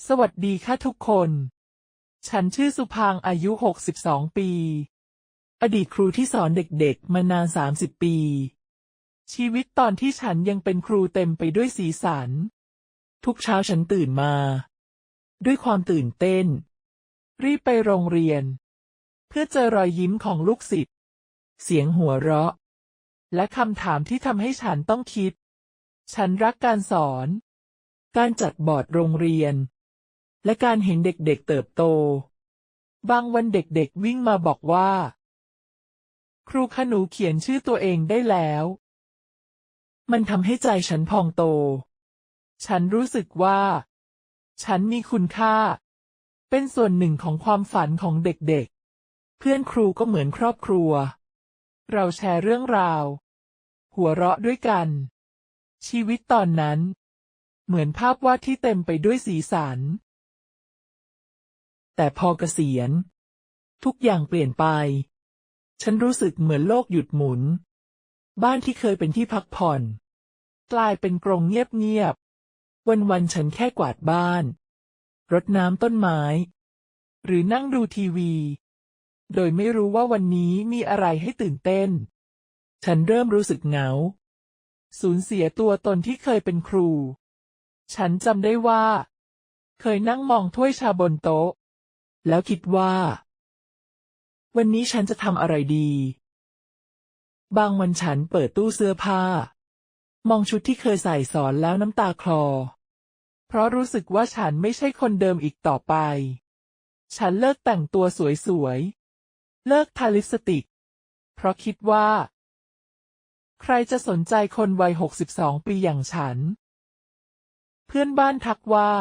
สวัสดีค่ะทุกคน ฉันชื่อสุภางอายุ62ปีอดีตครูที่สอนเด็กๆมานาน30ปีชีวิตตอนที่ฉันยังเป็นครูเต็มไปด้วยสีสันทุกเช้าฉันตื่นมาด้วยความตื่นเต้นรีบไปโรงเรียนเพื่อเจอรอยยิ้มของลูกศิษย์เสียงหัวเราะและคำถามที่ทำให้ฉันต้องคิดฉันรักการสอนการจัดบอร์ดโรงเรียนและการเห็นเด็กๆเติบโตบางวันเด็กๆวิ่งมาบอกว่าครูคะหนูเขียนชื่อตัวเองได้แล้วมันทำให้ใจฉันพองโตฉันรู้สึกว่าฉันมีคุณค่าเป็นส่วนหนึ่งของความฝันของเด็กๆเพื่อนครูก็เหมือนครอบครัวเราแชร์เรื่องราวหัวเราะด้วยกันชีวิตตอนนั้นเหมือนภาพวาดที่เต็มไปด้วยสีสันแต่พอเกษียณทุกอย่างเปลี่ยนไปฉันรู้สึกเหมือนโลกหยุดหมุนบ้านที่เคยเป็นที่พักผ่อนกลายเป็นกรงเงียบๆวันๆฉันแค่กวาดบ้านรดน้ำต้นไม้หรือนั่งดูทีวีโดยไม่รู้ว่าวันนี้มีอะไรให้ตื่นเต้นฉันเริ่มรู้สึกเหงาสูญเสียตัวตนที่เคยเป็นครูฉันจำได้ว่าเคยนั่งมองถ้วยชาบนโต๊ะแล้วคิดว่าวันนี้ฉันจะทำอะไรดีบางวันฉันเปิดตู้เสื้อผ้ามองชุดที่เคยใส่สอนแล้วน้ำตาคลอเพราะรู้สึกว่าฉันไม่ใช่คนเดิมอีกต่อไปฉันเลิกแต่งตัวสวยๆเลิกทาลิปสติกเพราะคิดว่าใครจะสนใจคนวัย62ปีอย่างฉันเพื่อนบ้านทักว่า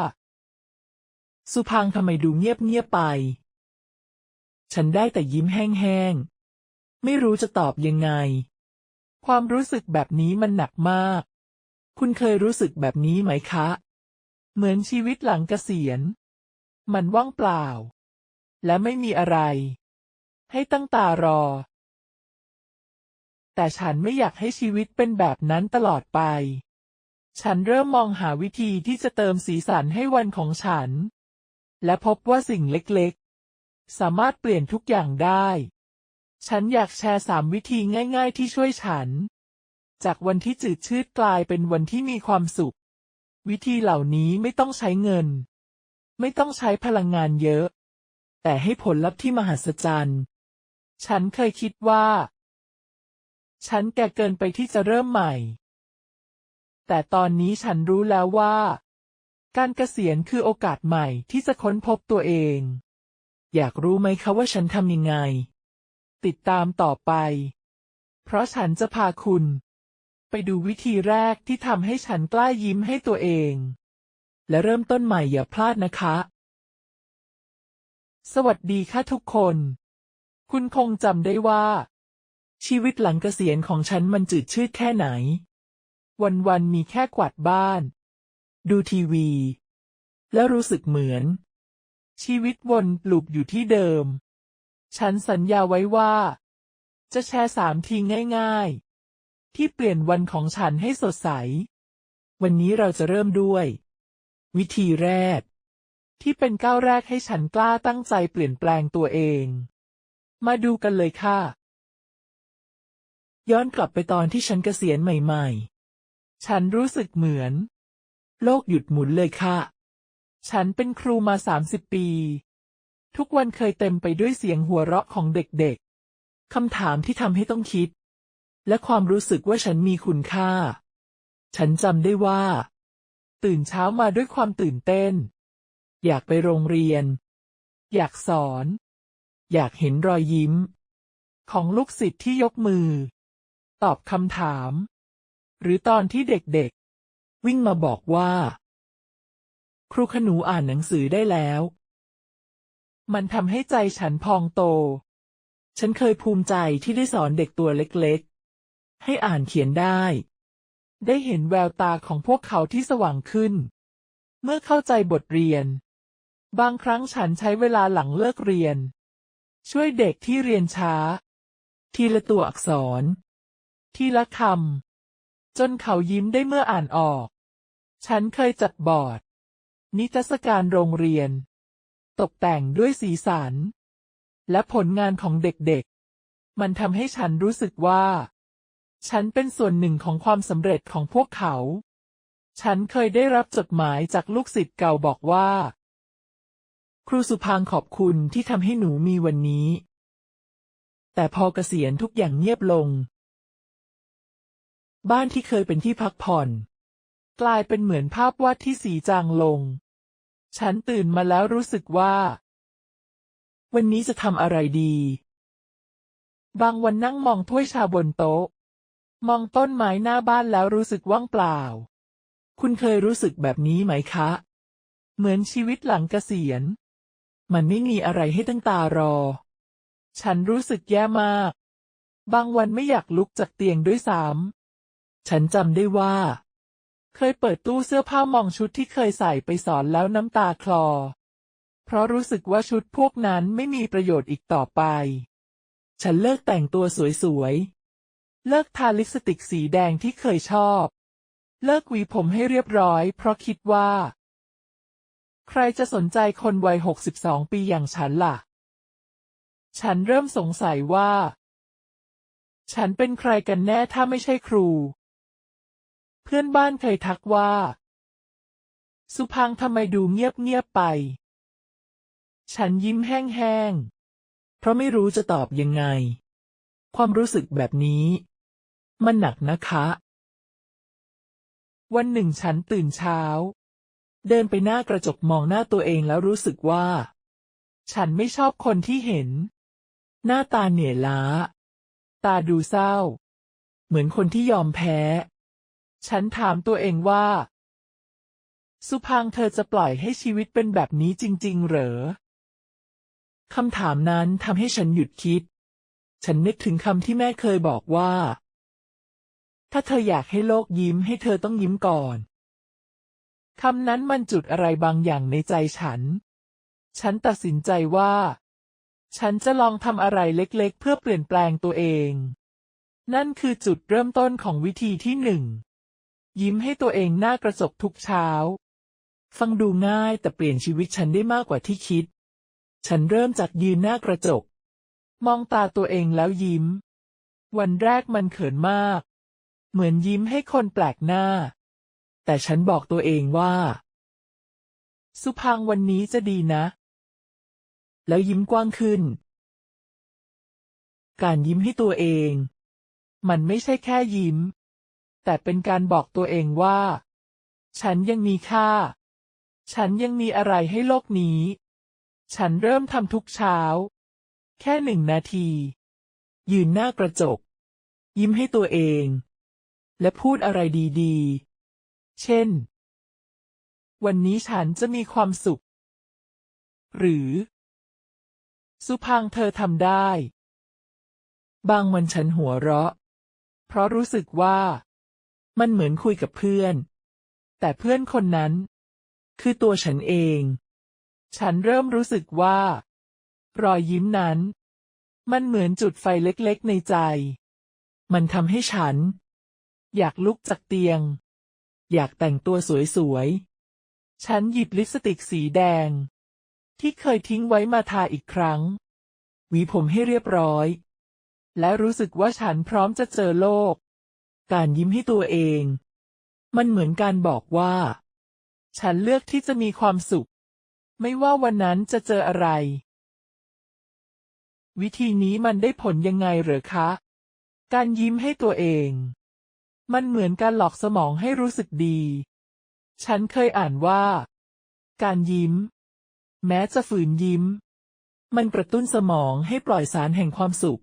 สุภางทำไมดูเงียบๆไปฉันได้แต่ยิ้มแห้งๆไม่รู้จะตอบยังไงความรู้สึกแบบนี้มันหนักมากคุณเคยรู้สึกแบบนี้ไหมคะเหมือนชีวิตหลังเกษียณมันว่างเปล่าและไม่มีอะไรให้ตั้งตารอแต่ฉันไม่อยากให้ชีวิตเป็นแบบนั้นตลอดไปฉันเริ่มมองหาวิธีที่จะเติมสีสันให้วันของฉันและพบว่าสิ่งเล็กๆสามารถเปลี่ยนทุกอย่างได้ฉันอยากแชร์3วิธีง่ายๆที่ช่วยฉันจากวันที่จืดชืดกลายเป็นวันที่มีความสุขวิธีเหล่านี้ไม่ต้องใช้เงินไม่ต้องใช้พลังงานเยอะแต่ให้ผลลัพธ์ที่มหัศจรรย์ฉันเคยคิดว่าฉันแก่เกินไปที่จะเริ่มใหม่แต่ตอนนี้ฉันรู้แล้วว่าการเกษียณคือโอกาสใหม่ที่จะค้นพบตัวเองอยากรู้ไหมคะว่าฉันทำยังไงติดตามต่อไปเพราะฉันจะพาคุณไปดูวิธีแรกที่ทำให้ฉันกล้ายิ้มให้ตัวเองและเริ่มต้นใหม่อย่าพลาดนะคะสวัสดีค่ะทุกคนคุณคงจำได้ว่าชีวิตหลังเกษียณของฉันมันจืดชืดแค่ไหนวันๆมีแค่กวาดบ้านดูทีวีแล้วรู้สึกเหมือนชีวิตวนลูปอยู่ที่เดิมฉันสัญญาไว้ว่าจะแชร์3ทีง่ายๆที่เปลี่ยนวันของฉันให้สดใสวันนี้เราจะเริ่มด้วยวิธีแรกที่เป็นก้าวแรกให้ฉันกล้าตั้งใจเปลี่ยนแปลงตัวเองมาดูกันเลยค่ะย้อนกลับไปตอนที่ฉันเกษียณใหม่ๆฉันรู้สึกเหมือนโลกหยุดหมุนเลยค่ะฉันเป็นครูมา30ปีทุกวันเคยเต็มไปด้วยเสียงหัวเราะของเด็กๆคำถามที่ทำให้ต้องคิดและความรู้สึกว่าฉันมีคุณค่าฉันจำได้ว่าตื่นเช้ามาด้วยความตื่นเต้นอยากไปโรงเรียนอยากสอนอยากเห็นรอยยิ้มของลูกศิษย์ที่ยกมือตอบคำถามหรือตอนที่เด็กๆวิ่งมาบอกว่าครูคะหนูอ่านหนังสือได้แล้วมันทำให้ใจฉันพองโตฉันเคยภูมิใจที่ได้สอนเด็กตัวเล็กๆให้อ่านเขียนได้เห็นแววตาของพวกเขาที่สว่างขึ้นเมื่อเข้าใจบทเรียนบางครั้งฉันใช้เวลาหลังเลิกเรียนช่วยเด็กที่เรียนช้าทีละตัวอักษรทีละคำจนเขายิ้มได้เมื่ออ่านออกฉันเคยจัดบอร์ด นิทรรศการโรงเรียนตกแต่งด้วยสีสันและผลงานของเด็กๆมันทำให้ฉันรู้สึกว่าฉันเป็นส่วนหนึ่งของความสำเร็จของพวกเขาฉันเคยได้รับจดหมายจากลูกศิษย์เก่าบอกว่าครูสุพางค์ขอบคุณที่ทำให้หนูมีวันนี้แต่พอเกษียณทุกอย่างเงียบลงบ้านที่เคยเป็นที่พักผ่อนกลายเป็นเหมือนภาพวาดที่สีจางลงฉันตื่นมาแล้วรู้สึกว่าวันนี้จะทำอะไรดีบางวันนั่งมองถ้วยชาบนโต๊ะมองต้นไม้หน้าบ้านแล้วรู้สึกว่างเปล่าคุณเคยรู้สึกแบบนี้ไหมคะเหมือนชีวิตหลังเกษียณมันไม่มีอะไรให้ตั้งตารอฉันรู้สึกแย่มากบางวันไม่อยากลุกจากเตียงด้วยซ้ำฉันจำได้ว่าเคยเปิดตู้เสื้อผ้ามองชุดที่เคยใส่ไปสอนแล้วน้ำตาคลอเพราะรู้สึกว่าชุดพวกนั้นไม่มีประโยชน์อีกต่อไปฉันเลิกแต่งตัวสวยๆเลิกทาลิปสติกสีแดงที่เคยชอบเลิกหวีผมให้เรียบร้อยเพราะคิดว่าใครจะสนใจคนวัย62 ปีอย่างฉันล่ะฉันเริ่มสงสัยว่าฉันเป็นใครกันแน่ถ้าไม่ใช่ครูเพื่อนบ้านเคยทักว่าสุพังค์ทำไมดูเงียบๆไปฉันยิ้มแห้งๆเพราะไม่รู้จะตอบยังไงความรู้สึกแบบนี้มันหนักนะคะวันหนึ่งฉันตื่นเช้าเดินไปหน้ากระจกมองหน้าตัวเองแล้วรู้สึกว่าฉันไม่ชอบคนที่เห็นหน้าตาเหนื่อยล้าตาดูเศร้าเหมือนคนที่ยอมแพ้ฉันถามตัวเองว่าสุพังค์เธอจะปล่อยให้ชีวิตเป็นแบบนี้จริงๆเหรอคำถามนั้นทำให้ฉันหยุดคิดฉันนึกถึงคำที่แม่เคยบอกว่าถ้าเธออยากให้โลกยิ้มให้เธอต้องยิ้มก่อนคำนั้นมันจุดอะไรบางอย่างในใจฉันตัดสินใจว่าฉันจะลองทำอะไรเล็กๆเพื่อเปลี่ยนแปลงตัวเองนั่นคือจุดเริ่มต้นของวิธีที่ 1ยิ้มให้ตัวเองหน้ากระจกทุกเช้าฟังดูง่ายแต่เปลี่ยนชีวิตฉันได้มากกว่าที่คิดฉันเริ่มจากยืนหน้ากระจกมองตาตัวเองแล้วยิ้มวันแรกมันเขินมากเหมือนยิ้มให้คนแปลกหน้าแต่ฉันบอกตัวเองว่าสุพังค์วันนี้จะดีนะแล้วยิ้มกว้างขึ้นการยิ้มให้ตัวเองมันไม่ใช่แค่ยิ้มแต่เป็นการบอกตัวเองว่าฉันยังมีค่าฉันยังมีอะไรให้โลกนี้ฉันเริ่มทำทุกเช้าแค่1 นาทียืนหน้ากระจกยิ้มให้ตัวเองและพูดอะไรดีๆเช่นวันนี้ฉันจะมีความสุขหรือสุพังค์เธอทำได้บางวันฉันหัวเราะเพราะรู้สึกว่ามันเหมือนคุยกับเพื่อนแต่เพื่อนคนนั้นคือตัวฉันเองฉันเริ่มรู้สึกว่ารอยยิ้มนั้นมันเหมือนจุดไฟเล็กๆในใจมันทำให้ฉันอยากลุกจากเตียงอยากแต่งตัวสวยๆฉันหยิบลิปสติกสีแดงที่เคยทิ้งไว้มาทาอีกครั้งหวีผมให้เรียบร้อยและรู้สึกว่าฉันพร้อมจะเจอโลกการยิ้มให้ตัวเองมันเหมือนการบอกว่าฉันเลือกที่จะมีความสุขไม่ว่าวันนั้นจะเจออะไรวิธีนี้มันได้ผลยังไงเหรอคะการยิ้มให้ตัวเองมันเหมือนการหลอกสมองให้รู้สึกดีฉันเคยอ่านว่าการยิ้มแม้จะฝืนยิ้มมันกระตุ้นสมองให้ปล่อยสารแห่งความสุข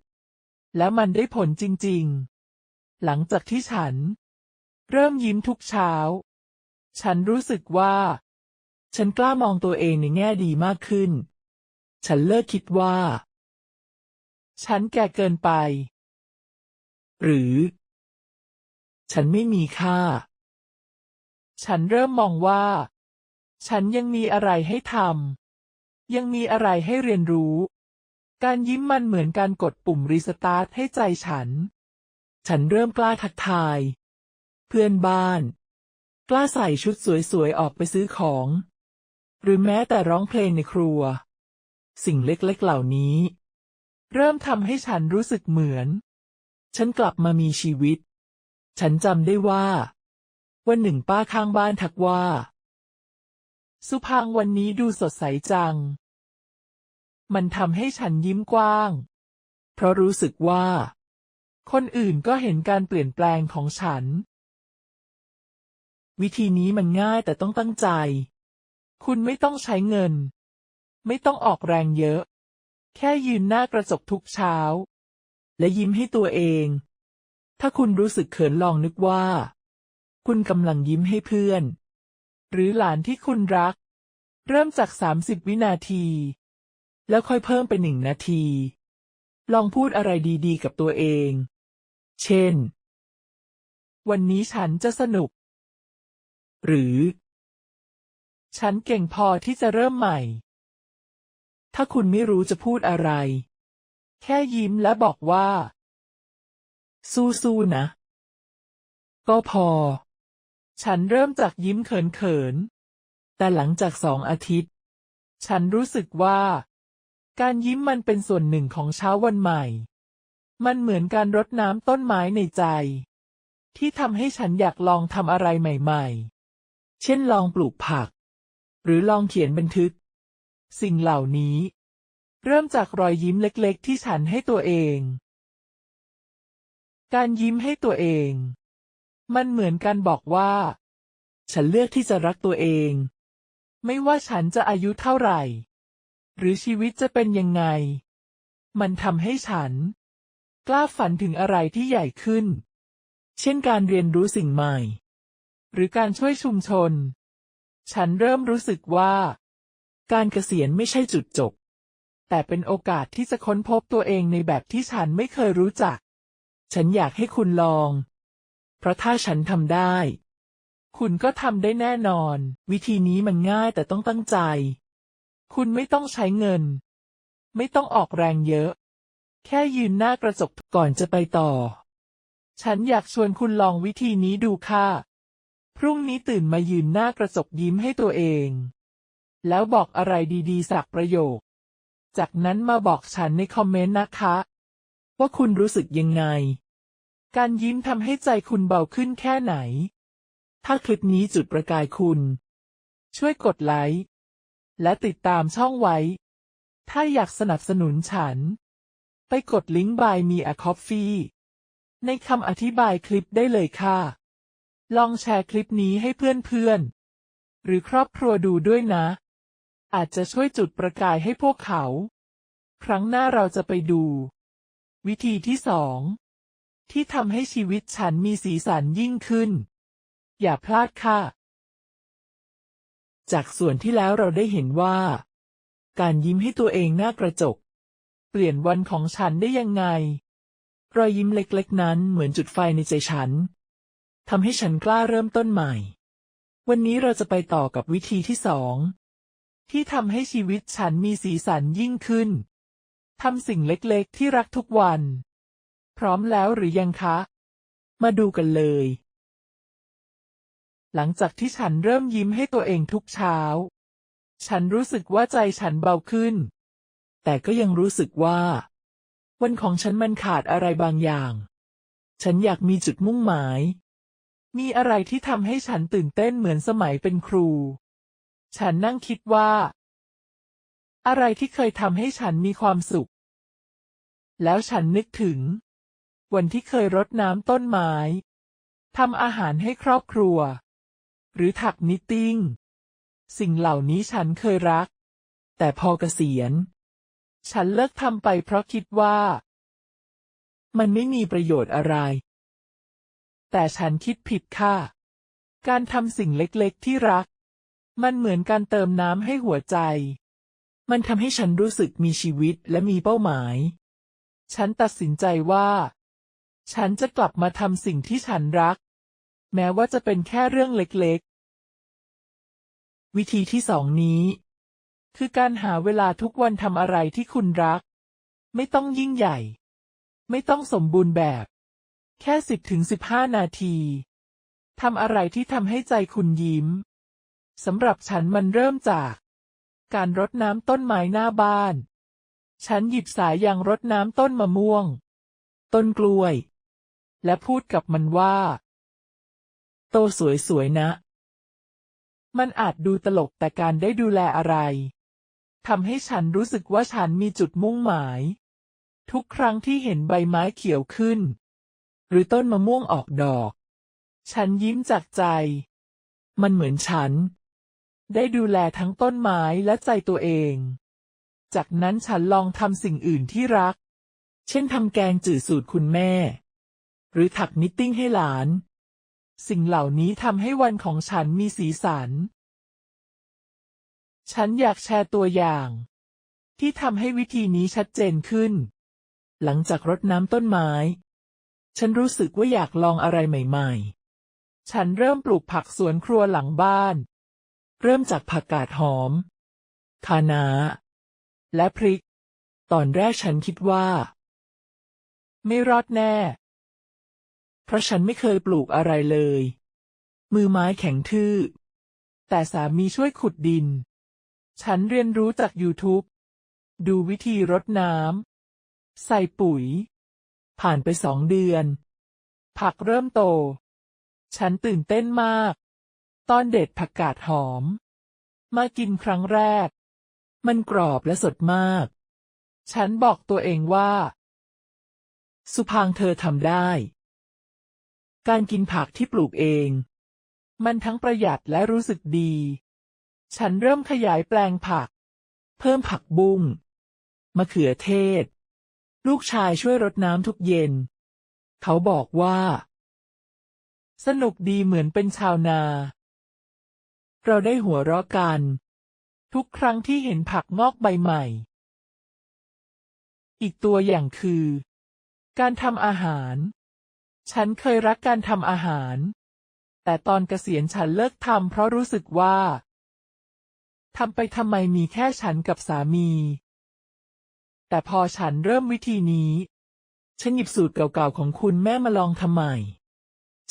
แล้วมันได้ผลจริงๆหลังจากที่ฉันเริ่มยิ้มทุกเช้าฉันรู้สึกว่าฉันกล้ามองตัวเองในแง่ดีมากขึ้นฉันเลิกคิดว่าฉันแก่เกินไปหรือฉันไม่มีค่าฉันเริ่มมองว่าฉันยังมีอะไรให้ทำยังมีอะไรให้เรียนรู้การยิ้มมันเหมือนการกดปุ่มรีสตาร์ทให้ใจฉันเริ่มกล้าทักทายเพื่อนบ้านกล้าใส่ชุดสวยๆออกไปซื้อของ หรือแม้แต่ร้องเพลงในครัวสิ่งเล็กๆเหล่านี้เริ่มทำให้ฉันรู้สึกเหมือนฉันกลับมามีชีวิตฉันจำได้ว่าวันหนึ่งป้าข้างบ้านทักว่าสุพังวันนี้ดูสดใสจังมันทำให้ฉันยิ้มกว้างเพราะรู้สึกว่าคนอื่นก็เห็นการเปลี่ยนแปลงของฉันวิธีนี้มันง่ายแต่ต้องตั้งใจคุณไม่ต้องใช้เงินไม่ต้องออกแรงเยอะแค่ยืนหน้ากระจกทุกเช้าและยิ้มให้ตัวเองถ้าคุณรู้สึกเขินลองนึกว่าคุณกำลังยิ้มให้เพื่อนหรือหลานที่คุณรักเริ่มจาก30 วินาทีแล้วค่อยเพิ่มเป็น1 นาทีลองพูดอะไรดีๆกับตัวเองเช่นวันนี้ฉันจะสนุกหรือฉันเก่งพอที่จะเริ่มใหม่ถ้าคุณไม่รู้จะพูดอะไรแค่ยิ้มและบอกว่าสู้ๆนะก็พอฉันเริ่มจากยิ้มเขินๆแต่หลังจาก2 อาทิตย์ฉันรู้สึกว่าการยิ้มมันเป็นส่วนหนึ่งของเช้าวันใหม่มันเหมือนการรดน้ำต้นไม้ในใจที่ทำให้ฉันอยากลองทำอะไรใหม่ๆเช่นลองปลูกผักหรือลองเขียนบันทึกสิ่งเหล่านี้เริ่มจากรอยยิ้มเล็กๆที่ฉันให้ตัวเองการยิ้มให้ตัวเองมันเหมือนการบอกว่าฉันเลือกที่จะรักตัวเองไม่ว่าฉันจะอายุเท่าไหร่หรือชีวิตจะเป็นยังไงมันทำให้ฉันกล้าฝันถึงอะไรที่ใหญ่ขึ้นเช่นการเรียนรู้สิ่งใหม่หรือการช่วยชุมชนฉันเริ่มรู้สึกว่าการเกษียณไม่ใช่จุดจบแต่เป็นโอกาสที่จะค้นพบตัวเองในแบบที่ฉันไม่เคยรู้จักฉันอยากให้คุณลองเพราะถ้าฉันทำได้คุณก็ทำได้แน่นอนวิธีนี้มันง่ายแต่ต้องตั้งใจคุณไม่ต้องใช้เงินไม่ต้องออกแรงเยอะแค่ยืนหน้ากระจกก่อนจะไปต่อฉันอยากชวนคุณลองวิธีนี้ดูค่ะพรุ่งนี้ตื่นมายืนหน้ากระจกยิ้มให้ตัวเองแล้วบอกอะไรดีๆสักประโยคจากนั้นมาบอกฉันในคอมเมนต์นะคะว่าคุณรู้สึกยังไงการยิ้มทำให้ใจคุณเบาขึ้นแค่ไหนถ้าคลิปนี้จุดประกายคุณช่วยกดไลค์และติดตามช่องไว้ถ้าอยากสนับสนุนฉันไปกดลิงก์ Buy Me a Coffee ในคำอธิบายคลิปได้เลยค่ะลองแชร์คลิปนี้ให้เพื่อนๆหรือครอบครัวดูด้วยนะอาจจะช่วยจุดประกายให้พวกเขาครั้งหน้าเราจะไปดูวิธีที่2ที่ทำให้ชีวิตฉันมีสีสันยิ่งขึ้นอย่าพลาดค่ะจากส่วนที่แล้วเราได้เห็นว่าการยิ้มให้ตัวเองหน้ากระจกเปลี่ยนวันของฉันได้ยังไงรอยยิ้มเล็กๆนั้นเหมือนจุดไฟในใจฉันทำให้ฉันกล้าเริ่มต้นใหม่วันนี้เราจะไปต่อกับวิธีที่2ที่ทำให้ชีวิตฉันมีสีสันยิ่งขึ้นทำสิ่งเล็กๆที่รักทุกวันพร้อมแล้วหรือยังคะมาดูกันเลยหลังจากที่ฉันเริ่มยิ้มให้ตัวเองทุกเช้าฉันรู้สึกว่าใจฉันเบาขึ้นแต่ก็ยังรู้สึกว่าวันของฉันมันขาดอะไรบางอย่างฉันอยากมีจุดมุ่งหมายมีอะไรที่ทำให้ฉันตื่นเต้นเหมือนสมัยเป็นครูฉันนั่งคิดว่าอะไรที่เคยทำให้ฉันมีความสุขแล้วฉันนึกถึงวันที่เคยรดน้ำต้นไม้ทำอาหารให้ครอบครัวหรือถักนิตติ้งสิ่งเหล่านี้ฉันเคยรักแต่พอเกษียณฉันเลิกทำไปเพราะคิดว่ามันไม่มีประโยชน์อะไรแต่ฉันคิดผิดค่ะการทำสิ่งเล็กๆที่รักมันเหมือนการเติมน้ำให้หัวใจมันทำให้ฉันรู้สึกมีชีวิตและมีเป้าหมายฉันตัดสินใจว่าฉันจะกลับมาทำสิ่งที่ฉันรักแม้ว่าจะเป็นแค่เรื่องเล็กๆวิธีที่2นี้คือการหาเวลาทุกวันทำอะไรที่คุณรักไม่ต้องยิ่งใหญ่ไม่ต้องสมบูรณ์แบบแค่10-15 นาทีทำอะไรที่ทำให้ใจคุณยิ้มสำหรับฉันมันเริ่มจาก การรดน้ำต้นไม้หน้าบ้านฉันหยิบสายยางรดน้ำต้นมะม่วงต้นกล้วยและพูดกับมันว่าโตสวยๆนะมันอาจดูตลกแต่การได้ดูแลอะไรทำให้ฉันรู้สึกว่าฉันมีจุดมุ่งหมายทุกครั้งที่เห็นใบไม้เขียวขึ้นหรือต้นมะม่วงออกดอกฉันยิ้มจากใจมันเหมือนฉันได้ดูแลทั้งต้นไม้และใจตัวเองจากนั้นฉันลองทำสิ่งอื่นที่รักเช่นทำแกงจืดสูตรคุณแม่หรือถักนิตติ้งให้หลานสิ่งเหล่านี้ทำให้วันของฉันมีสีสันฉันอยากแชร์ตัวอย่างที่ทำให้วิธีนี้ชัดเจนขึ้นหลังจากรดน้ำต้นไม้ฉันรู้สึกว่าอยากลองอะไรใหม่ๆฉันเริ่มปลูกผักสวนครัวหลังบ้านเริ่มจากผักกาดหอมคะน้าและพริกตอนแรกฉันคิดว่าไม่รอดแน่เพราะฉันไม่เคยปลูกอะไรเลยมือไม้แข็งทื่อแต่สามีช่วยขุดดินฉันเรียนรู้จาก YouTube ดูวิธีรดน้ำใส่ปุ๋ยผ่านไป2 เดือนผักเริ่มโตฉันตื่นเต้นมากตอนเด็ดผักกาดหอมมากินครั้งแรกมันกรอบและสดมากฉันบอกตัวเองว่าสุภางเธอทำได้การกินผักที่ปลูกเองมันทั้งประหยัดและรู้สึกดีฉันเริ่มขยายแปลงผักเพิ่มผักบุ้งมะเขือเทศลูกชายช่วยรดน้ำทุกเย็นเขาบอกว่าสนุกดีเหมือนเป็นชาวนาเราได้หัวเราะกันทุกครั้งที่เห็นผักงอกใบใหม่อีกตัวอย่างคือการทำอาหารฉันเคยรักการทำอาหารแต่ตอนเกษียณฉันเลิกทำเพราะรู้สึกว่าทำไปทำไมมีแค่ฉันกับสามีแต่พอฉันเริ่มวิธีนี้ฉันหยิบสูตรเก่าๆของคุณแม่มาลองทำใหม่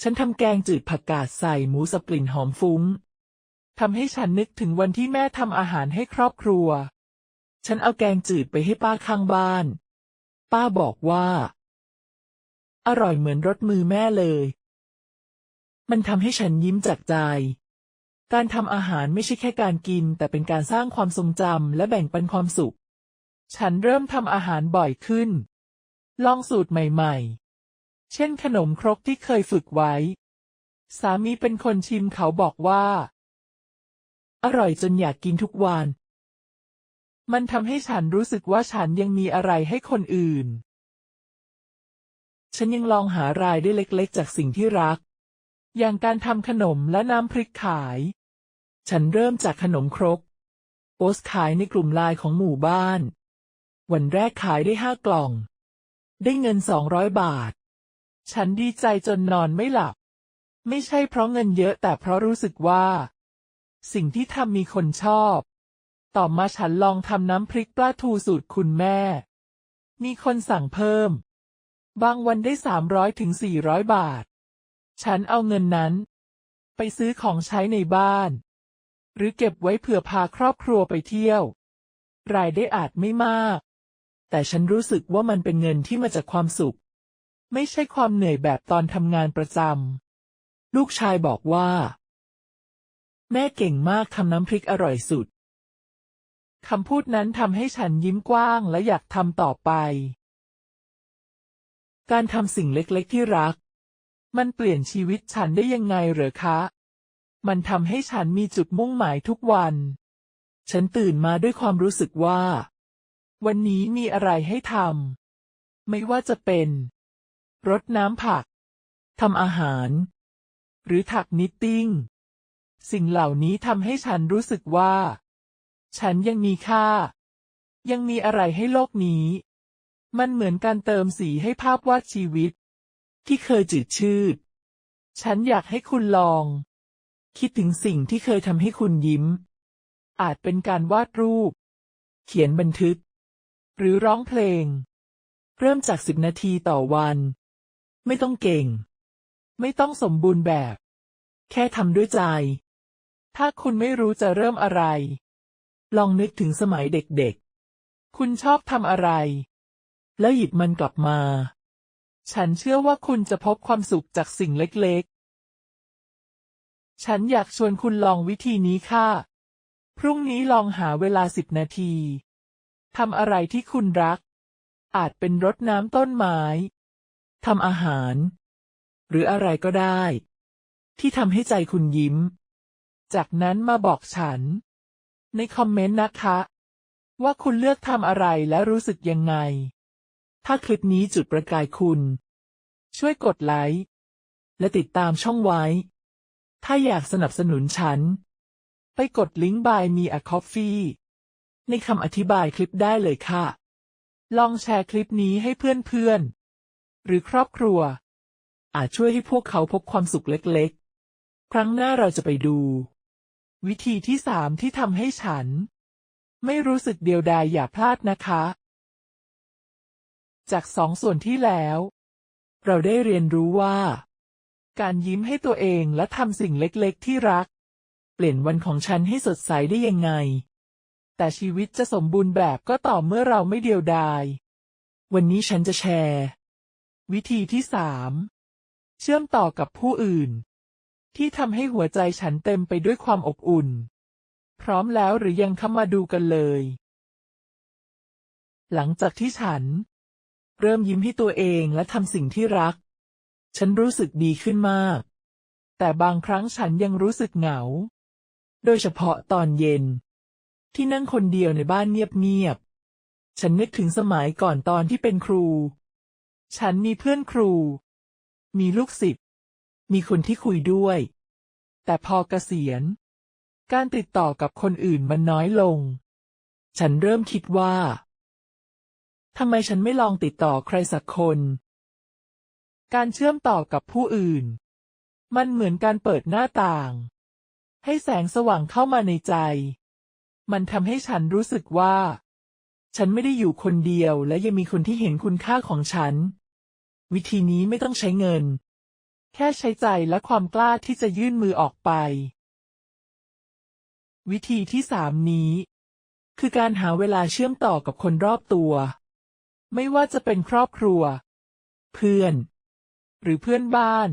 ฉันทำแกงจืดผักกาดใส่หมูสับกลิ่นหอมฟุ้งทำให้ฉันนึกถึงวันที่แม่ทำอาหารให้ครอบครัวฉันเอาแกงจืดไปให้ป้าข้างบ้านป้าบอกว่าอร่อยเหมือนรสมือแม่เลยมันทำให้ฉันยิ้มจากใจการทำอาหารไม่ใช่แค่การกินแต่เป็นการสร้างความทรงจำและแบ่งปันความสุขฉันเริ่มทำอาหารบ่อยขึ้นลองสูตรใหม่ๆเช่นขนมครกที่เคยฝึกไว้สามีเป็นคนชิมเขาบอกว่าอร่อยจนอยากกินทุกวันมันทำให้ฉันรู้สึกว่าฉันยังมีอะไรให้คนอื่นฉันยังลองหารายได้เล็กๆจากสิ่งที่รักอย่างการทำขนมและน้ำพริกขายฉันเริ่มจากขนมครกโพสต์ขายในกลุ่มไลน์ของหมู่บ้านวันแรกขายได้5 กล่องได้เงิน200 บาทฉันดีใจจนนอนไม่หลับไม่ใช่เพราะเงินเยอะแต่เพราะรู้สึกว่าสิ่งที่ทำมีคนชอบต่อมาฉันลองทำน้ำพริกปลาทูสูตรคุณแม่มีคนสั่งเพิ่มบางวันได้300 ถึง 400 บาทฉันเอาเงินนั้นไปซื้อของใช้ในบ้านหรือเก็บไว้เผื่อพาครอบครัวไปเที่ยวรายได้อาจไม่มากแต่ฉันรู้สึกว่ามันเป็นเงินที่มาจากความสุขไม่ใช่ความเหนื่อยแบบตอนทำงานประจำลูกชายบอกว่าแม่เก่งมากทำน้ำพริกอร่อยสุดคำพูดนั้นทำให้ฉันยิ้มกว้างและอยากทำต่อไปการทำสิ่งเล็กๆที่รักมันเปลี่ยนชีวิตฉันได้ยังไงเหรอคะมันทำให้ฉันมีจุดมุ่งหมายทุกวันฉันตื่นมาด้วยความรู้สึกว่าวันนี้มีอะไรให้ทำไม่ว่าจะเป็นรดน้ำผักทำอาหารหรือถักนิตติ้งสิ่งเหล่านี้ทำให้ฉันรู้สึกว่าฉันยังมีค่ายังมีอะไรให้โลกนี้มันเหมือนการเติมสีให้ภาพวาดชีวิตที่เคยจืดชืดฉันอยากให้คุณลองคิดถึงสิ่งที่เคยทำให้คุณยิ้มอาจเป็นการวาดรูปเขียนบันทึกหรือร้องเพลงเริ่มจาก10 นาทีต่อวันไม่ต้องเก่งไม่ต้องสมบูรณ์แบบแค่ทำด้วยใจถ้าคุณไม่รู้จะเริ่มอะไร ลองนึกถึงสมัยเด็กๆ คุณชอบทำอะไร แล้วหยิบมันกลับมา ฉันเชื่อว่าคุณจะพบความสุขจากสิ่งเล็กๆ ฉันอยากชวนคุณลองวิธีนี้ค่ะ พรุ่งนี้ลองหาเวลา10 นาที ทำอะไรที่คุณรัก อาจเป็นรดน้ำต้นไม้ ทำอาหาร หรืออะไรก็ได้ ที่ทำให้ใจคุณยิ้ม จากนั้นมาบอกฉัน ในคอมเมนต์นะคะ ว่าคุณเลือกทำอะไรและรู้สึกยังไง ถ้าคลิปนี้จุดประกายคุณ ช่วยกดไลค์และติดตามช่องไว้ ถ้าอยากสนับสนุนฉัน ไปกดลิงก์ Buy Me a Coffee ในคำอธิบายคลิปได้เลยค่ะ ลองแชร์คลิปนี้ให้เพื่อนๆ หรือครอบครัว อาจช่วยให้พวกเขาพบความสุขเล็กๆ ครั้งหน้าเราจะไปดู วิธีที่ 3ที่ทำให้ฉัน ไม่รู้สึกเดียวดายอย่าพลาดนะคะ จาก2 ส่วนที่แล้ว เราได้เรียนรู้ว่า การยิ้มให้ตัวเองและทำสิ่งเล็กๆที่รัก เปลี่ยนวันของฉันให้สดใสได้ยังไง แต่ชีวิตจะสมบูรณ์แบบก็ต่อเมื่อเราไม่เดียวดาย วันนี้ฉันจะแชร์ วิธีที่ 3 เชื่อมต่อกับผู้อื่น ที่ทำให้หัวใจฉันเต็มไปด้วยความอบอุ่น พร้อมแล้วหรือยังคะมาดูกันเลย หลังจากที่ฉัน เริ่มยิ้มให้ตัวเองและทำสิ่งที่รัก ฉันรู้สึกดีขึ้นมาก แต่บางครั้งฉันยังรู้สึกเหงา โดยเฉพาะตอนเย็น ที่นั่งคนเดียวในบ้านเงียบๆ ฉันนึกถึงสมัยก่อนตอนที่เป็นครู ฉันมีเพื่อนครู มีลูกศิษย์ มีคนที่คุยด้วย แต่พอเกษียณ การติดต่อกับคนอื่นมันน้อยลง ฉันเริ่มคิดว่าทำไมฉันไม่ลองติดต่อใครสักคน การเชื่อมต่อกับผู้อื่น มันเหมือนการเปิดหน้าต่าง ให้แสงสว่างเข้ามาในใจ มันทำให้ฉันรู้สึกว่า ฉันไม่ได้อยู่คนเดียวและยังมีคนที่เห็นคุณค่าของฉัน วิธีนี้ไม่ต้องใช้เงิน แค่ใช้ใจและความกล้าที่จะยื่นมือออกไป วิธีที่ 3 นี้ คือการหาเวลาเชื่อมต่อกับคนรอบตัว ไม่ว่าจะเป็นครอบครัว เพื่อน หรือเพื่อนบ้าน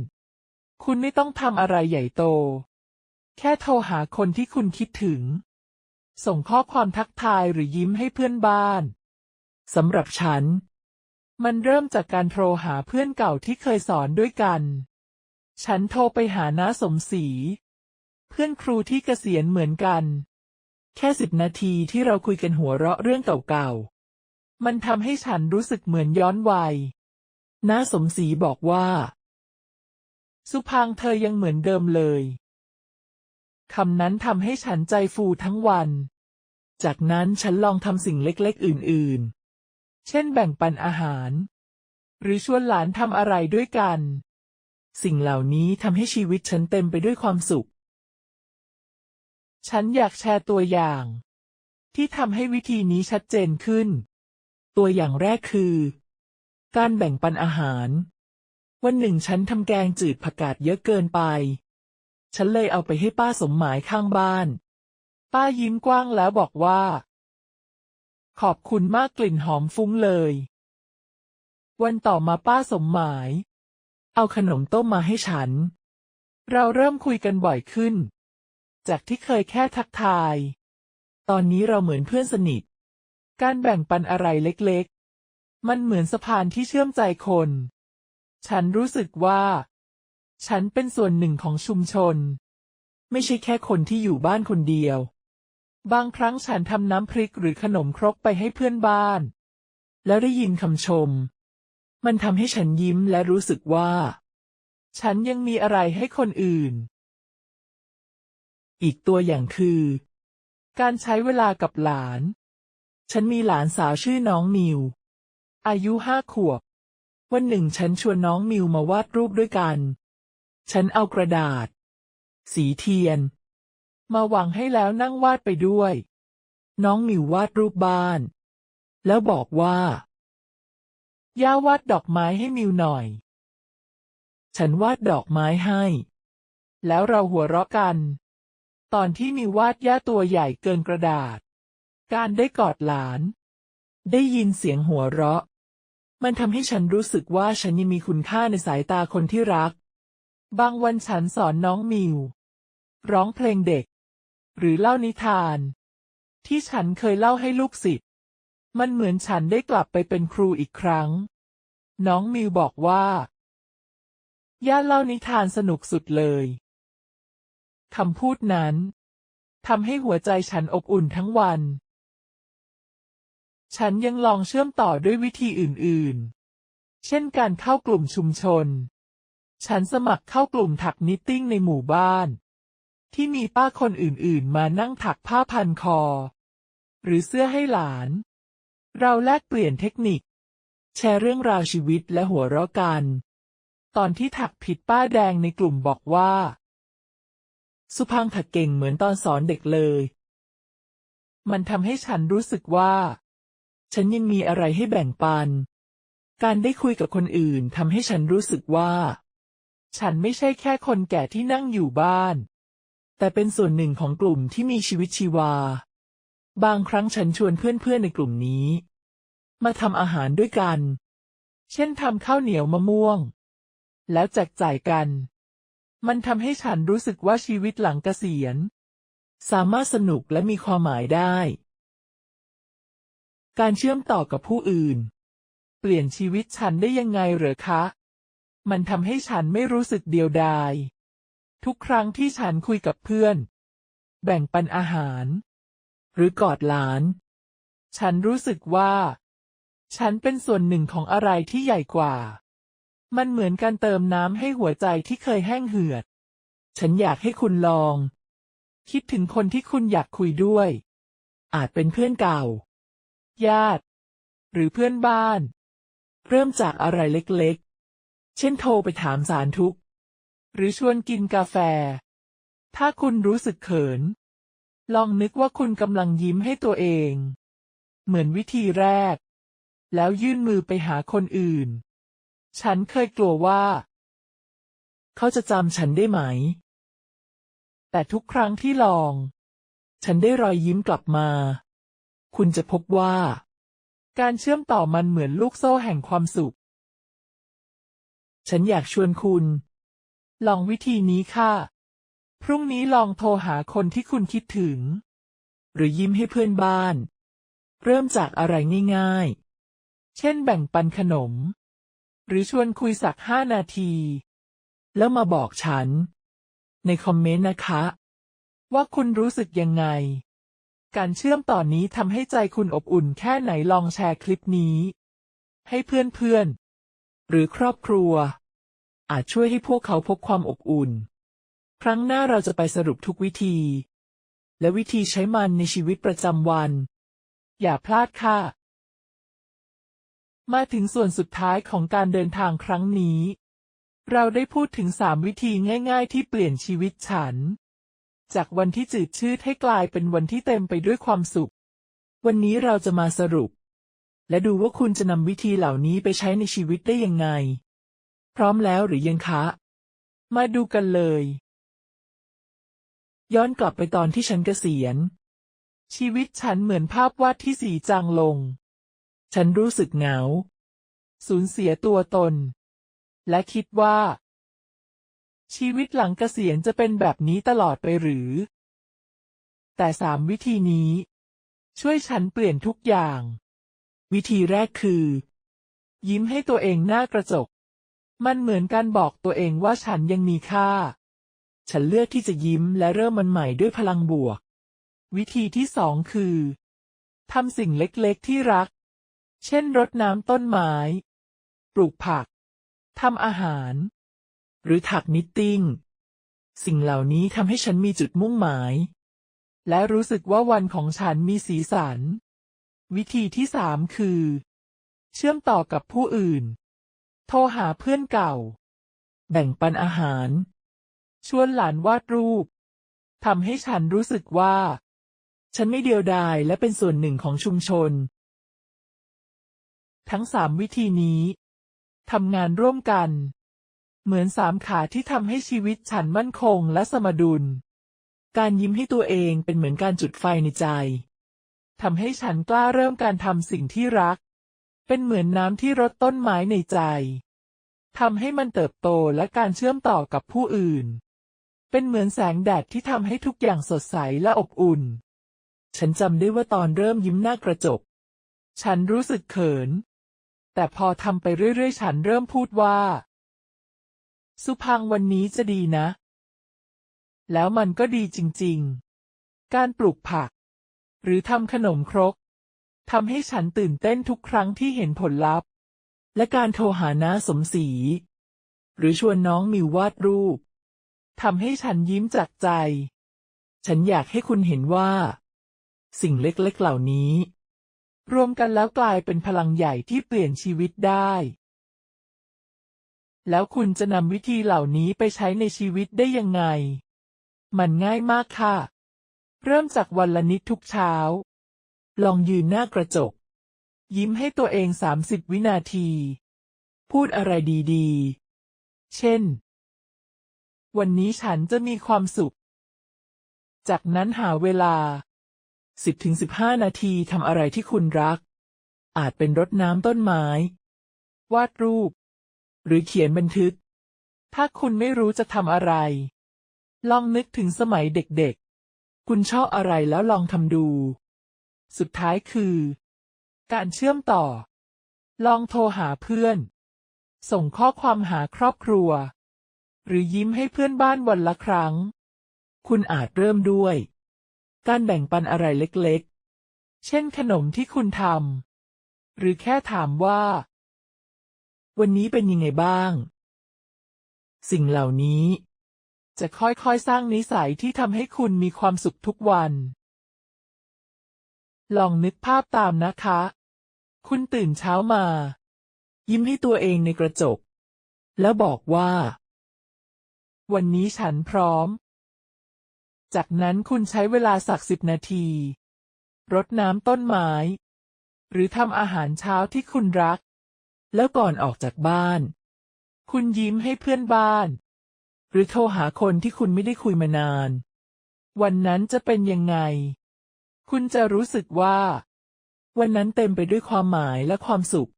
คุณไม่ต้องทำอะไรใหญ่โต แค่โทรหาคนที่คุณคิดถึง ส่งข้อความทักทายหรือยิ้มให้เพื่อนบ้าน สำหรับฉัน มันเริ่มจากการโทรหาเพื่อนเก่าที่เคยสอนด้วยกัน ฉันโทรไปหาน้าสมศรี เพื่อนครูที่เกษียณเหมือนกัน แค่10 นาทีที่เราคุยกันหัวเราะเรื่องเก่าๆ มันทำให้ฉันรู้สึกเหมือนย้อนวัย น้าสมศรีบอกว่า สุพังเธอยังเหมือนเดิมเลย คำนั้นทำให้ฉันใจฟูทั้งวัน จากนั้นฉันลองทำสิ่งเล็กๆอื่นๆ เช่นแบ่งปันอาหาร หรือชวนหลานทำอะไรด้วยกัน สิ่งเหล่านี้ทำให้ชีวิตฉันเต็มไปด้วยความสุข ฉันอยากแชร์ตัวอย่าง ที่ทำให้วิธีนี้ชัดเจนขึ้น ตัวอย่างแรกคือ การแบ่งปันอาหาร วันหนึ่งฉันทำแกงจืดผักกาดเยอะเกินไป ฉันเลยเอาไปให้ป้าสมหมายข้างบ้าน ป้ายิ้มกว้างแล้วบอกว่า ขอบคุณมากกลิ่นหอมฟุ้งเลย วันต่อมาป้าสมหมาย เอาขนมต้มมาให้ฉัน เราเริ่มคุยกันบ่อยขึ้น จากที่เคยแค่ทักทาย ตอนนี้เราเหมือนเพื่อนสนิท การแบ่งปันอะไรเล็กๆ มันเหมือนสะพานที่เชื่อมใจคน ฉันรู้สึกว่า ฉันเป็นส่วนหนึ่งของชุมชน ไม่ใช่แค่คนที่อยู่บ้านคนเดียว บางครั้งฉันทำน้ำพริกหรือขนมครกไปให้เพื่อนบ้าน แล้วได้ยินคำชม มันทำให้ฉันยิ้มและรู้สึกว่า ฉันยังมีอะไรให้คนอื่น อีกตัวอย่างคือ การใช้เวลากับหลาน ฉันมีหลานสาวชื่อน้องมิว อายุ5 ขวบ วันหนึ่งฉันชวนน้องมิวมาวาดรูปด้วยกัน ฉันเอากระดาษ สีเทียน มาวางให้แล้วนั่งวาดไปด้วย น้องมิววาดรูปบ้าน แล้วบอกว่า ย่าวาดดอกไม้ให้มิวหน่อย ฉันวาดดอกไม้ให้ แล้วเราหัวเราะกัน ตอนที่มิววาดย่าตัวใหญ่เกินกระดาษ การได้กอดหลาน ได้ยินเสียงหัวเราะ มันทำให้ฉันรู้สึกว่าฉันยังมีคุณค่าในสายตาคนที่รัก บางวันฉันสอนน้องมิวร้องเพลงเด็ก หรือเล่านิทาน ที่ฉันเคยเล่าให้ลูกศิษย์ มันเหมือนฉันได้กลับไปเป็นครูอีกครั้ง น้องมิวบอกว่าย่าเล่านิทานสนุกสุดเลยคำพูดนั้นทำให้หัวใจฉันอบอุ่นทั้งวัน ฉันยังลองเชื่อมต่อด้วยวิธีอื่นๆ เช่นการเข้ากลุ่มชุมชน ฉันสมัครเข้ากลุ่มถักนิตติ้งในหมู่บ้าน ที่มีป้าคนอื่นๆมานั่งถักผ้าพันคอ หรือเสื้อให้หลาน เราแลกเปลี่ยนเทคนิค แชร์เรื่องราวชีวิตและหัวเราะกัน ตอนที่ถักผิดป้าแดงในกลุ่มบอกว่าสุพังถักเก่งเหมือนตอนสอนเด็กเลย มันทำให้ฉันรู้สึกว่าฉันยังมีอะไรให้แบ่งปัน การได้คุยกับคนอื่นทำให้ฉันรู้สึกว่าฉันไม่ใช่แค่คนแก่ที่นั่งอยู่บ้าน แต่เป็นส่วนหนึ่งของกลุ่มที่มีชีวิตชีวา บางครั้งฉันชวนเพื่อนๆในกลุ่มนี้มาทำอาหารด้วยกัน เช่นทำข้าวเหนียวมะม่วง แล้วแจกจ่ายกัน มันทำให้ฉันรู้สึกว่าชีวิตหลังเกษียณสามารถสนุกและมีความหมายได้ การเชื่อมต่อกับผู้อื่นเปลี่ยนชีวิตฉันได้ยังไงเหรอคะ มันทำให้ฉันไม่รู้สึกเดียวดายทุกครั้งที่ฉันคุยกับเพื่อนแบ่งปันอาหารหรือกอดหลานฉันรู้สึกว่าฉันเป็นส่วนหนึ่งของอะไรที่ใหญ่กว่ามันเหมือนการเติมน้ำให้หัวใจที่เคยแห้งเหือดฉันอยากให้คุณลองคิดถึงคนที่คุณอยากคุยด้วยอาจเป็นเพื่อนเก่าญาติหรือเพื่อนบ้านเริ่มจากอะไรเล็กๆเช่นโทรไปถามสารทุกข์หรือชวนกินกาแฟถ้าคุณรู้สึกเขินลองนึกว่าคุณกำลังยิ้มให้ตัวเองเหมือนวิธีแรกแล้วยื่นมือไปหาคนอื่นฉันเคยกลัวว่าเขาจะจำฉันได้ไหมแต่ทุกครั้งที่ลองฉันได้รอยยิ้มกลับมาคุณจะพบว่าการเชื่อมต่อมันเหมือนลูกโซ่แห่งความสุขฉันอยากชวนคุณลองวิธีนี้ค่ะพรุ่งนี้ลองโทรหาคนที่คุณคิดถึงหรือยิ้มให้เพื่อนบ้านเริ่มจากอะไรง่ายๆเช่นแบ่งปันขนมหรือชวนคุยสัก5 นาทีแล้วมาบอกฉันในคอมเมนต์นะคะว่าคุณรู้สึกยังไงการเชื่อมต่อนี้ทำให้ใจคุณอบอุ่นแค่ไหนลองแชร์คลิปนี้ให้เพื่อนๆหรือครอบครัวอาจช่วยให้พวกเขาพบความอบอุ่นครั้งหน้าเราจะไปสรุปทุกวิธีและวิธีใช้มันในชีวิตประจำวันอย่าพลาดค่ะมาถึงส่วนสุดท้ายของการเดินทางครั้งนี้เราได้พูดถึง3 วิธีง่ายๆที่เปลี่ยนชีวิตฉันจากวันที่จืดชืดให้กลายเป็นวันที่เต็มไปด้วยความสุขวันนี้เราจะมาสรุปและดูว่าคุณจะนำวิธีเหล่านี้ไปใช้ในชีวิตได้ยังไงพร้อมแล้วหรือยังคะมาดูกันเลยย้อนกลับไปตอนที่ฉันเกษียณชีวิตฉันเหมือนภาพวาดที่สีจางลงฉันรู้สึกเหงาสูญเสียตัวตนและคิดว่าชีวิตหลังเกษียณจะเป็นแบบนี้ตลอดไปหรือแต่3 วิธีนี้ช่วยฉันเปลี่ยนทุกอย่างวิธีแรกคือยิ้มให้ตัวเองหน้ากระจกมันเหมือนการบอกตัวเองว่าฉันยังมีค่าฉันเลือกที่จะยิ้มและเริ่มมันใหม่ด้วยพลังบวกวิธีที่2คือทำสิ่งเล็กๆที่รักเช่นรดน้ำต้นไม้ปลูกผักทำอาหารหรือถักนิตติ้งสิ่งเหล่านี้ทำให้ฉันมีจุดมุ่งหมายและรู้สึกว่าวันของฉันมีสีสันวิธีที่3คือเชื่อมต่อกับผู้อื่นโทรหาเพื่อนเก่าแบ่งปันอาหารชวนหลานวาดรูปทำให้ฉันรู้สึกว่าฉันไม่เดียวดายและเป็นส่วนหนึ่งของชุมชนทั้ง3 วิธีนี้ทำงานร่วมกันเหมือน3 ขาที่ทำให้ชีวิตฉันมั่นคงและสมดุลการยิ้มให้ตัวเองเป็นเหมือนการจุดไฟในใจ ทำให้ฉันกล้าเริ่มการทำสิ่งที่รักเป็นเหมือนน้ำที่รดต้นไม้ในใจทำให้มันเติบโตและการเชื่อมต่อกับผู้อื่นเป็นเหมือนแสงแดดที่ทำให้ทุกอย่างสดใสและอบอุ่นฉันจำได้ว่าตอนเริ่มยิ้มหน้ากระจกฉันรู้สึกเขินแต่พอทำไปเรื่อยๆฉันเริ่มพูดว่าสุพังวันนี้จะดีนะแล้วมันก็ดีจริงๆการปลูกผักหรือทำขนมครกทำให้ฉันตื่นเต้นทุกครั้งที่เห็นผลลัพธ์และการโทรหาน้าสมศรีหรือชวนน้องมิววาดรูปทำให้ฉันยิ้มจากใจฉันอยากให้คุณเห็นว่าสิ่งเล็กๆเหล่านี้รวมกันแล้วกลายเป็นพลังใหญ่ที่เปลี่ยนชีวิตได้แล้วคุณจะนำวิธีเหล่านี้ไปใช้ในชีวิตได้ยังไงมันง่ายมากค่ะเริ่มจากวันละนิดทุกเช้าลองยืนหน้ากระจกยิ้มให้ตัวเอง30 วินาทีพูดอะไรดีๆเช่นวันนี้ฉันจะมีความสุขจากนั้นหาเวลา10-15 นาทีทำอะไรที่คุณรักอาจเป็นรดน้ำต้นไม้วาดรูปหรือเขียนบันทึกถ้าคุณไม่รู้จะทำอะไรลองนึกถึงสมัยเด็กๆคุณชอบอะไรแล้วลองทำดูสุดท้ายคือการเชื่อมต่อลองโทรหาเพื่อนส่งข้อความหาครอบครัวหรือยิ้มให้เพื่อนบ้านวันละครั้งคุณอาจเริ่มด้วยการแบ่งปันอะไรเล็กๆเช่นขนมที่คุณทำหรือแค่ถามว่าวันนี้เป็นยังไงบ้างสิ่งเหล่านี้จะค่อยๆสร้างนิสัยที่ทำให้คุณมีความสุขทุกวันลองนึกภาพตามนะคะคุณตื่นเช้ามายิ้มให้ตัวเองในกระจกแล้วบอกว่าวันนี้ฉันพร้อมจากนั้นคุณใช้เวลาสัก10 นาทีรดน้ำต้นไม้หรือทำอาหารเช้าที่คุณรักแล้วก่อนออกจากบ้านคุณยิ้มให้เพื่อนบ้านหรือโทรหาคนที่คุณไม่ได้คุยมานานวันนั้นจะเป็นยังไงคุณจะรู้สึกว่าวันนั้นเต็มไปด้วยความหมายและความสุข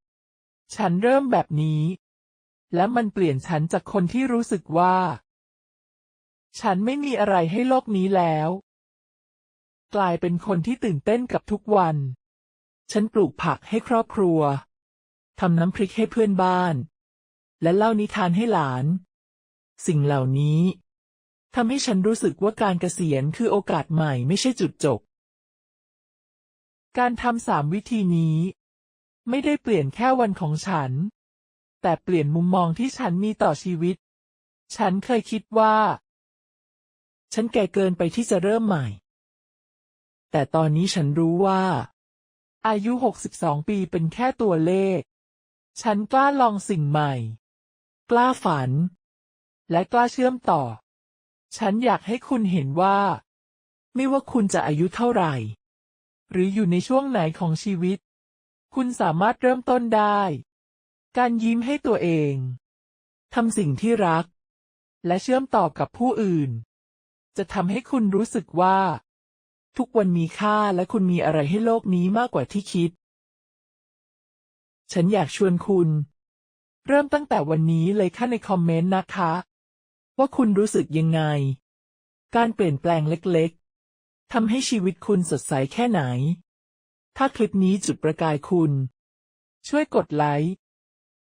ฉันเริ่มแบบนี้และมันเปลี่ยนฉันจากคนที่รู้สึกว่าฉันไม่มีอะไรให้โลกนี้แล้วกลายเป็นคนที่ตื่นเต้นกับทุกวันฉันปลูกผักให้ครอบครัวทำน้ำพริกให้เพื่อนบ้านและเล่านิทานให้หลานสิ่งเหล่านี้ทำให้ฉันรู้สึกว่าการเกษียณคือโอกาสใหม่ไม่ใช่จุดจบการทำ3 วิธีนี้ไม่ได้เปลี่ยนแค่วันของฉันแต่เปลี่ยนมุมมองที่ฉันมีต่อชีวิตฉันเคยคิดว่าฉันแก่เกินไปที่จะเริ่มใหม่แต่ตอนนี้ฉันรู้ว่าอายุ62 ปีเป็นแค่ตัวเลขฉันกล้าลองสิ่งใหม่กล้าฝันและกล้าเชื่อมต่อฉันอยากให้คุณเห็นว่าไม่ว่าคุณจะอายุเท่าไหร่หรืออยู่ในช่วงไหนของชีวิตคุณสามารถเริ่มต้นได้การยิ้มให้ตัวเองทำสิ่งที่รักและเชื่อมต่อกับผู้อื่นจะทำให้คุณรู้สึกว่าทุกวันมีค่าและคุณมีอะไรให้โลกนี้มากกว่าที่คิดฉันอยากชวนคุณเริ่มตั้งแต่วันนี้เลยค่ะในคอมเมนต์นะคะว่าคุณรู้สึกยังไงการเปลี่ยนแปลงเล็กๆทำให้ชีวิตคุณสดใสแค่ไหนถ้าคลิปนี้จุดประกายคุณช่วยกดไลค์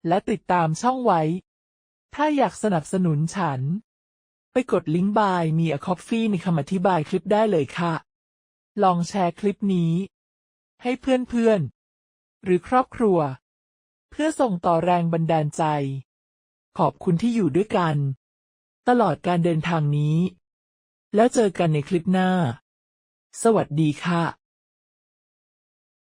และติดตามช่องไว้ถ้าอยากสนับสนุนฉันไปกดลิงก์ Buy Me a Coffee ในคำอธิบายคลิปได้เลยค่ะลองแชร์คลิปนี้ให้เพื่อนๆหรือครอบครัวเพื่อส่งต่อแรงบันดาลใจขอบคุณที่อยู่ด้วยกันตลอดการเดินทางนี้แล้วเจอกันในคลิปหน้าสวัสดีค่ะ